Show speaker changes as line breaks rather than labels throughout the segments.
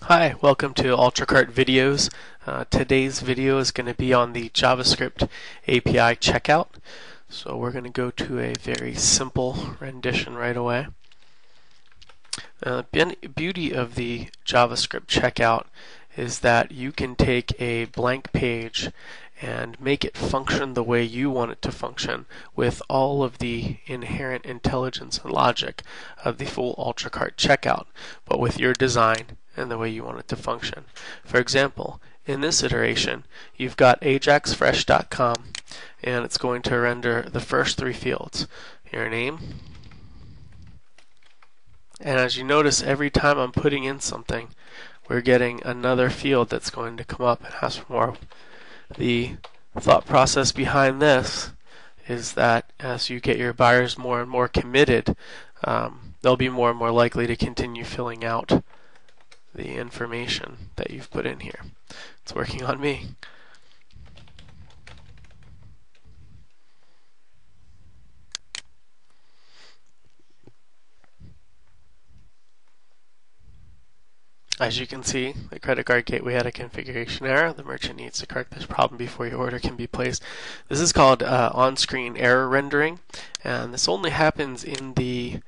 Hi, welcome to Ultracart videos. Today's video is going to be on the JavaScript API checkout. So we're going to go to a very simple rendition right away. The beauty of the JavaScript checkout is that you can take a blank page and make it function the way you want it to function with all of the inherent intelligence and logic of the full Ultracart checkout, but with your design and the way you want it to function. For example, in this iteration, you've got ajaxfresh.com, and it's going to render the first three fields: your name, and as you notice, every time I'm putting in something, we're getting another field that's going to come up and ask for more. The thought process behind this is that as you get your buyers more and more committed, they'll be more and more likely to continue filling out the information that you've put in here. It's working on me. As you can see, the credit card gateway had a configuration error. The merchant needs to correct this problem before your order can be placed. This is called on-screen error rendering, and this only happens in the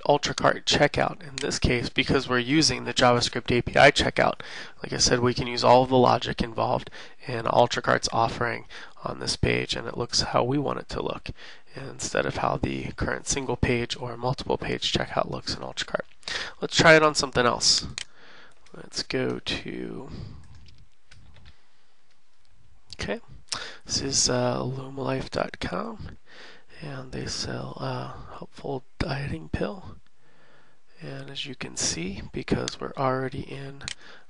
Ultracart checkout. In this case, because we're using the JavaScript API checkout, like I said, we can use all of the logic involved in Ultracart's offering on this page, and it looks how we want it to look instead of how the current single page or multiple page checkout looks in Ultracart. Let's try it on something else. Let's go to, okay, this is lumalife.com, and they sell a helpful dieting pill. And as you can see, because we're already in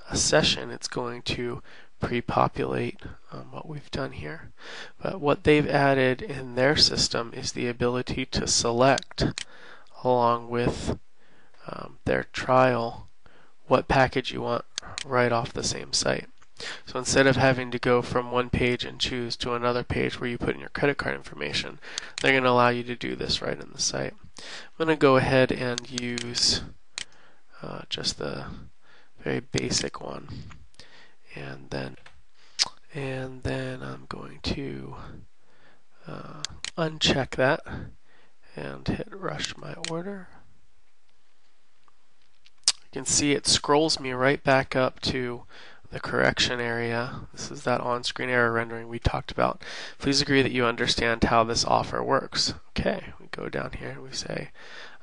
a session, it's going to pre-populate what we've done here. But what they've added in their system is the ability to select, along with their trial, what package you want right off the same site. So instead of having to go from one page and choose to another page where you put in your credit card information, they're going to allow you to do this right in the site. I'm going to go ahead and use just the very basic one, and then I'm going to uncheck that and hit rush my order. You can see it scrolls me right back up to the correction area. This is that on-screen error rendering we talked about. Please agree that you understand how this offer works. Okay, we go down here and we say,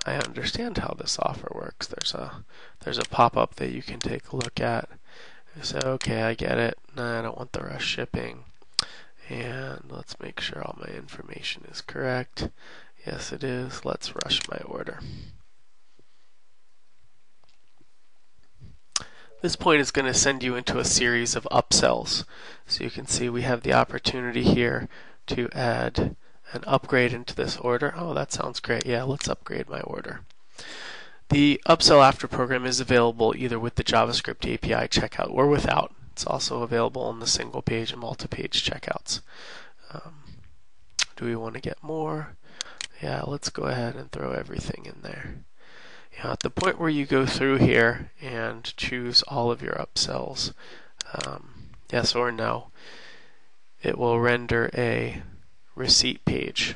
I understand how this offer works. There's a pop-up that you can take a look at. You say, okay, I get it. No, I don't want the rush shipping. And let's make sure all my information is correct. Yes, it is. Let's rush my order. This point is going to send you into a series of upsells. So you can see we have the opportunity here to add an upgrade into this order. Oh, that sounds great. Yeah, let's upgrade my order. The upsell after program is available either with the JavaScript API checkout or without. It's also available on the single page and multi-page checkouts. Do we want to get more? Yeah, let's go ahead and throw everything in there. At the point where you go through here and choose all of your upsells, yes or no, it will render a receipt page.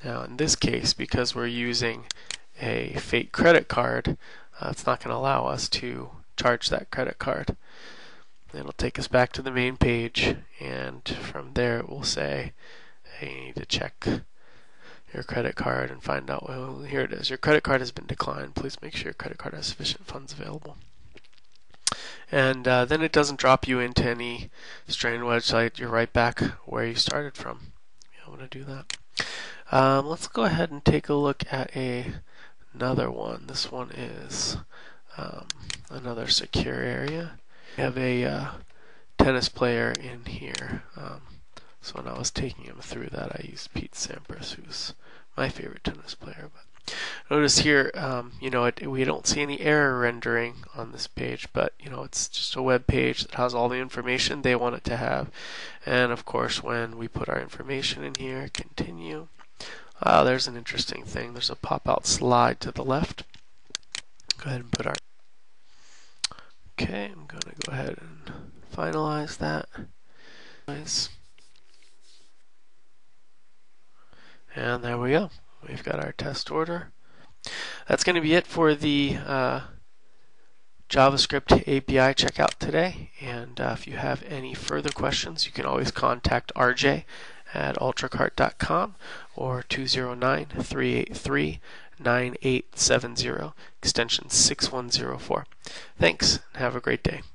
Now in this case, because we're using a fake credit card, it's not going to allow us to charge that credit card. It'll take us back to the main page, and from there it will say, hey, you need to check your credit card and find out, well, here it is. Your credit card has been declined. Please make sure your credit card has sufficient funds available. And then it doesn't drop you into any strange website. You're right back where you started from. You want to do that. Let's go ahead and take a look at another one. This one is another secure area. We have a tennis player in here. So when I was taking him through that, I used Pete Sampras, who's my favorite tennis player. But notice here, we don't see any error rendering on this page, but it's just a web page that has all the information they want it to have. And of course, when we put our information in here, continue. There's an interesting thing. There's a pop-out slide to the left. Go ahead and put our. Okay. Okay, I'm going to go ahead and finalize that. Nice. And there we go. We've got our test order. That's going to be it for the JavaScript API checkout today. And if you have any further questions, you can always contact RJ at ultracart.com or 209-383-9870, extension 6104. Thanks, and have a great day.